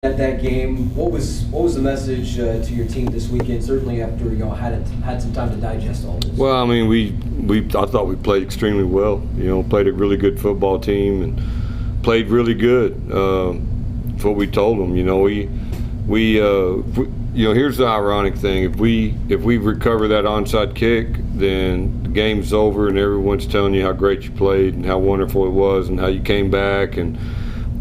At that game, what was the message to your team this weekend? Certainly after y'all had some time to digest all this. Well, I mean, I thought we played extremely well. Played a really good football team and played really good. That's what we told them. Here's the ironic thing: if we recover that onside kick, then the game's over, and everyone's telling you how great you played and how wonderful it was and how you came back and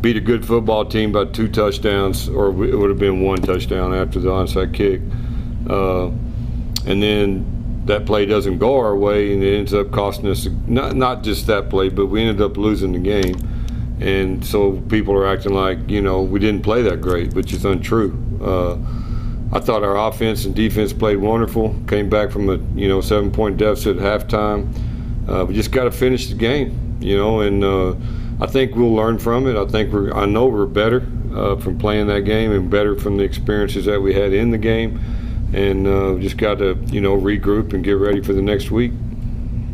beat a good football team by 2 touchdowns, or it would have been 1 touchdown after the onside kick. And then that play doesn't go our way, and it ends up costing us, not just that play, but we ended up losing the game. And so people are acting like, we didn't play that great, which is untrue. I thought our offense and defense played wonderful, came back from a 7-point deficit at halftime. We just got to finish the game, and I think we'll learn from it. I know we're better from playing that game and better from the experiences that we had in the game, and just got to regroup and get ready for the next week.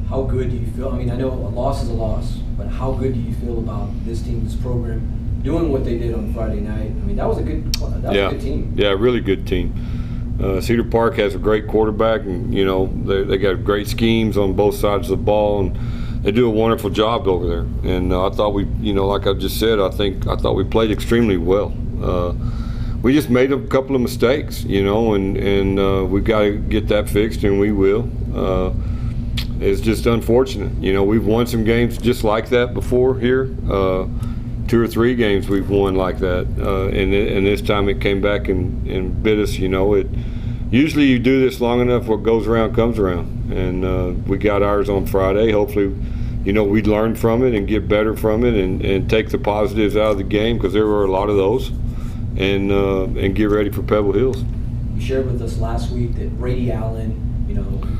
How good do you feel? I mean, I know a loss is a loss, but how good do you feel about this team, this program, doing what they did on Friday night? I mean, that was a good team. Yeah, really good team. Cedar Park has a great quarterback, and they got great schemes on both sides of the ball, and they do a wonderful job over there. And I thought we, like I just said, I thought we played extremely well. We just made a couple of mistakes, and we've got to get that fixed, and we will. It's just unfortunate. We've won some games just like that before here. 2 or 3 games we've won like that, and this time it came back and bit us. Usually you do this long enough, what goes around comes around, and we got ours on Friday. Hopefully, we'd learn from it and get better from it, and take the positives out of the game, because there were a lot of those, and get ready for Pebble Hills. You shared with us last week that Brady Allen,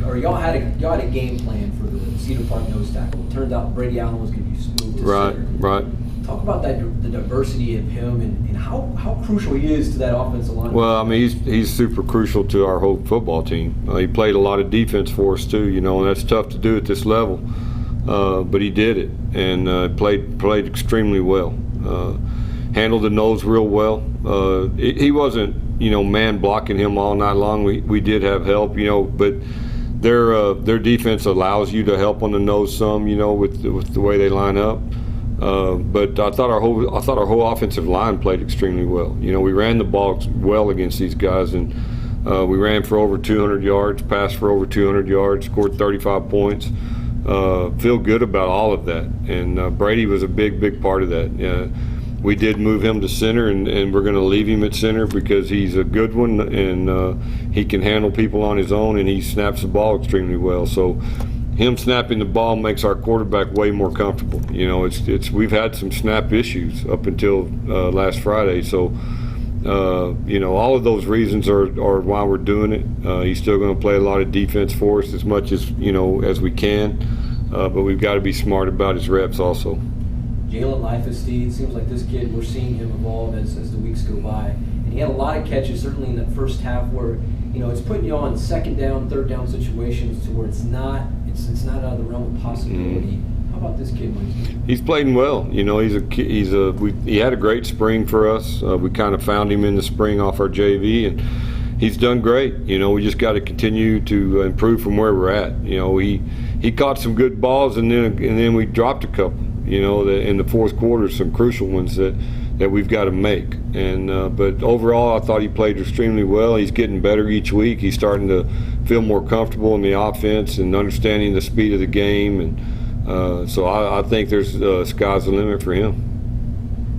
or y'all had a game plan for the Cedar Park nose tackle. It turned out Brady Allen was going to be smooth to center. Right. Talk about the diversity of him and how crucial he is to that offensive line. Well, I mean, he's super crucial to our whole football team. He played a lot of defense for us too, and that's tough to do at this level. But he did it, and played extremely well. Handled the nose real well. He wasn't, man blocking him all night long. We did have help, but their defense allows you to help on the nose some, with the way they line up. But I thought our whole offensive line played extremely well. We ran the ball well against these guys, and we ran for over 200 yards, passed for over 200 yards, scored 35 points. Feel good about all of that, and Brady was a big part of that. We did move him to center, and we're going to leave him at center because he's a good one, and he can handle people on his own, and he snaps the ball extremely well. So him snapping the ball makes our quarterback way more comfortable. We've had some snap issues up until last Friday, so all of those reasons are why we're doing it. He's still going to play a lot of defense for us as much as we can, but we've got to be smart about his reps also. Jalen Leifesteed, it seems like this kid, we're seeing him evolve as the weeks go by. And he had a lot of catches, certainly in that first half, where it's putting you on 2nd down, 3rd down situations to where it's not out of the realm of possibility. How about this kid, Mike? He's playing well. He had a great spring for us. We kind of found him in the spring off our JV, and he's done great. We just got to continue to improve from where we're at. He caught some good balls, and then we dropped a couple. In the 4th quarter, some crucial ones that we've got to make. And but overall, I thought he played extremely well. He's getting better each week. He's starting to feel more comfortable in the offense and understanding the speed of the game. And so I think there's sky's the limit for him.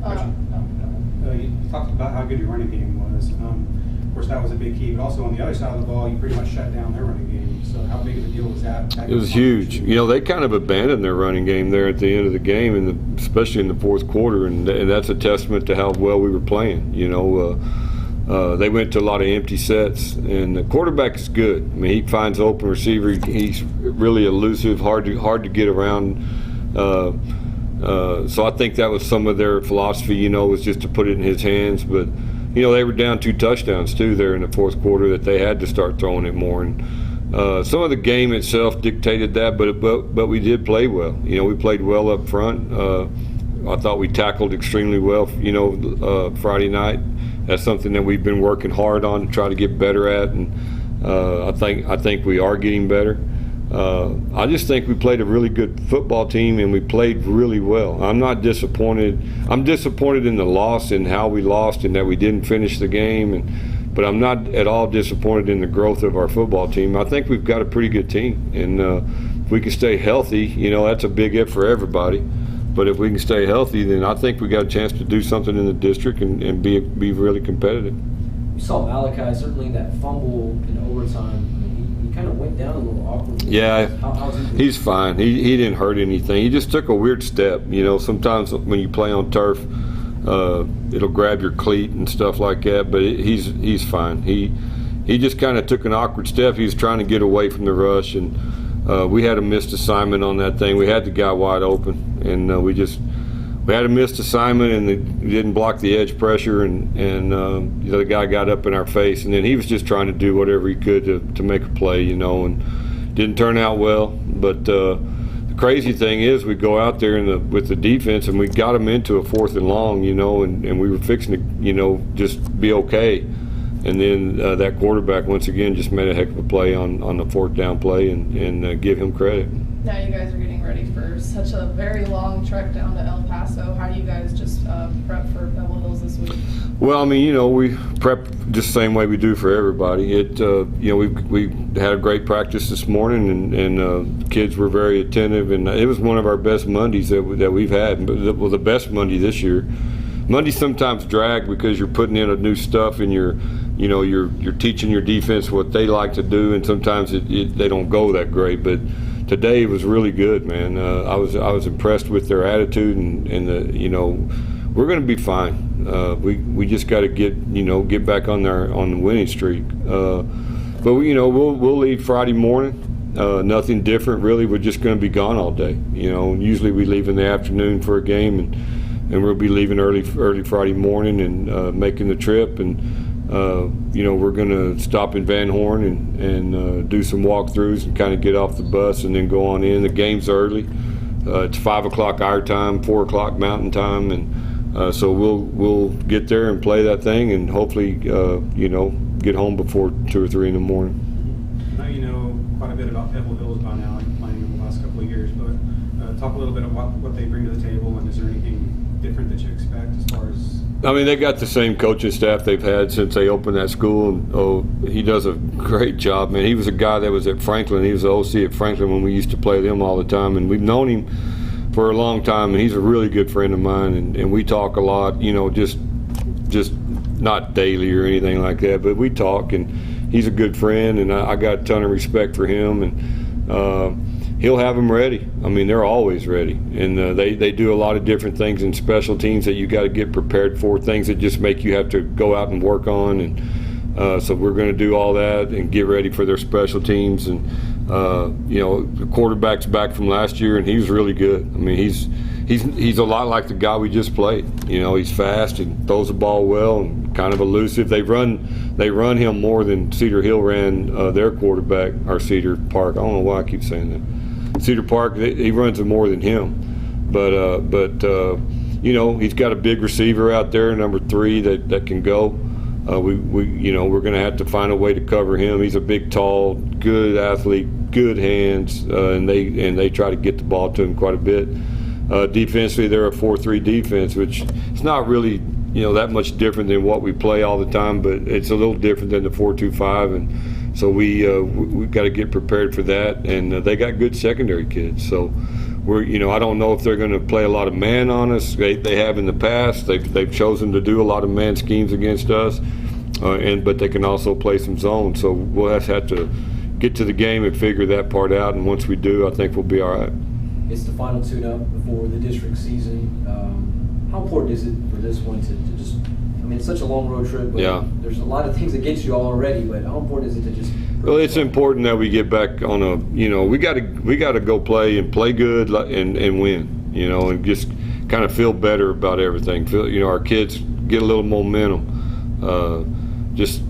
You talked about how good your running game was. Of course, that was a big key. But also on the other side of the ball, you pretty much shut down their running game. So how big of a deal was that? It was huge. They kind of abandoned their running game there at the end of the game, and especially in the 4th quarter, and that's a testament to how well we were playing. They went to a lot of empty sets, and the quarterback is good. I mean, he finds open receiver. He's really elusive, hard to get around. So I think that was some of their philosophy. Was just to put it in his hands. But they were down 2 touchdowns too there in the 4th quarter that they had to start throwing it more. And some of the game itself dictated that, but we did play well. We played well up front. I thought we tackled extremely well, Friday night. That's something that we've been working hard on to try to get better at, and I think we are getting better. I just think we played a really good football team, and we played really well. I'm not disappointed. I'm disappointed in the loss and how we lost and that we didn't finish the game, but I'm not at all disappointed in the growth of our football team. I think we've got a pretty good team, and if we can stay healthy, that's a big if for everybody. But if we can stay healthy, then I think we got a chance to do something in the district and be really competitive. You saw Malachi, certainly that fumble in overtime. I mean, he kind of went down a little awkwardly. Yeah, how's he doing? He's fine. He didn't hurt anything. He just took a weird step. Sometimes when you play on turf, it'll grab your cleat and stuff like that. But he's fine. He just kind of took an awkward step. He was trying to get away from the rush, and we had a missed assignment on that thing. We had the guy wide open, and we had a missed assignment, and it didn't block the edge pressure, and the guy got up in our face, and then he was just trying to do whatever he could to make a play, and didn't turn out well. But the crazy thing is, we go out there with the defense, and we got him into a 4th and long, and we were fixing to, just be okay. And then that quarterback once again just made a heck of a play on the 4th down play, and give him credit. Now you guys are getting ready for such a very long trek down to El Paso. How do you guys just prep for Pebble Hills this week? Well, we prep just the same way we do for everybody. We had a great practice this morning, and kids were very attentive, and it was one of our best Mondays that we've had. Well, the best Monday this year. Mondays sometimes drag because you're putting in a new stuff, and you're teaching your defense what they like to do, and sometimes they don't go that great. But today was really good, man. I was impressed with their attitude, and we're going to be fine. We just got to get back on the winning streak. But we'll leave Friday morning. Nothing different really. We're just going to be gone all day. Usually we leave in the afternoon for a game, and we'll be leaving early Friday morning and making the trip, and we're going to stop in Van Horn and do some walkthroughs and kind of get off the bus and then go on in. The game's early. It's 5 o'clock our time, 4 o'clock Mountain Time, and so we'll get there and play that thing, and hopefully get home before 2 or 3 in the morning. Now you know quite a bit about Pebble Hills by now, and playing in the last couple of years, but talk a little bit about what they bring to the table, and is there anything different that you expect as far as? They got the same coaching staff they've had since they opened that school, and he does a great job, man. He was a guy that was at Franklin. He was the OC at Franklin when we used to play them all the time, and we've known him for a long time, and he's a really good friend of mine, and we talk a lot, just not daily or anything like that, but we talk, and he's a good friend, and I got a ton of respect for him, and he'll have them ready. They're always ready, and they do a lot of different things in special teams that you got to get prepared for, things that just make you have to go out and work on, and so we're going to do all that and get ready for their special teams. And the quarterback's back from last year, and he was really good. He's a lot like the guy we just played. He's fast and throws the ball well and kind of elusive. They run him more than Cedar Hill ran their quarterback, or Cedar Park. I don't know why I keep saying that. Cedar Park, he runs it more than him, but he's got a big receiver out there, number 3, that can go. We're going to have to find a way to cover him. He's a big, tall, good athlete, good hands, and they try to get the ball to him quite a bit. Defensively, they're a 4-3 defense, which is not really that much different than what we play all the time, but it's a little different than the 4-2-5, and so we've got to get prepared for that, and they got good secondary kids. So I don't know if they're going to play a lot of man on us. They have in the past. They've chosen to do a lot of man schemes against us, but they can also play some zone. So we'll have to get to the game and figure that part out. And once we do, I think we'll be all right. It's the final tune-up before the district season. How important is it for this one to just? It's such a long road trip, but yeah, there's a lot of things against you already, but how important is it to just? Well, it's important that we get back on a, we got to go play good and win, and just kind of feel better about everything. Our kids get a little momentum. Just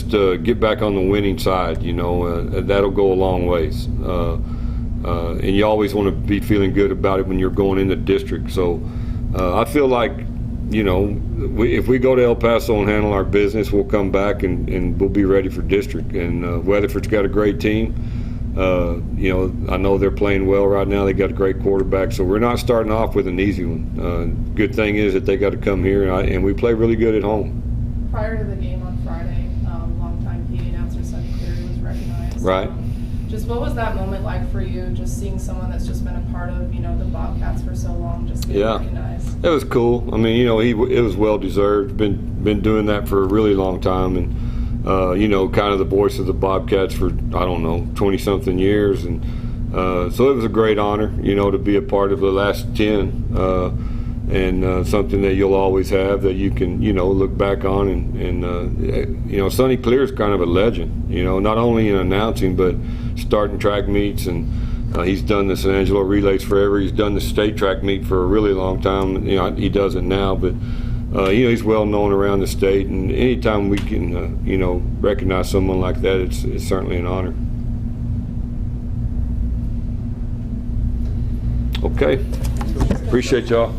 get back on the winning side, that'll go a long ways. And you always want to be feeling good about it when you're going in the district. So I feel like, you know, if we go to El Paso and handle our business, we'll come back and we'll be ready for district. And Weatherford's got a great team. You know, I know they're playing well right now. They got a great quarterback, so we're not starting off with an easy one. Good thing is that they got to come here, and we play really good at home. Prior to the game on Friday, longtime PA announcer Sonny Cleary was recognized. Right. Just what was that moment like for you, just seeing someone that's just been a part of, you know, the Bobcats for so long, just getting recognized? It was cool. I mean, you know, it was well deserved. Been doing that for a really long time, and you know, kind of the voice of the Bobcats for, I don't know, 20-something years, and so it was a great honor, you know, to be a part of the last 10, and something that you'll always have that you can, you know, look back on, and you know, Sonny Clear is kind of a legend, you know, not only in announcing but starting track meets, and he's done the San Angelo relays forever. He's done the state track meet for a really long time. You know, he does it now, but you know, he's well known around the state, and anytime we can, you know, recognize someone like that, it's certainly an honor. Okay, appreciate y'all.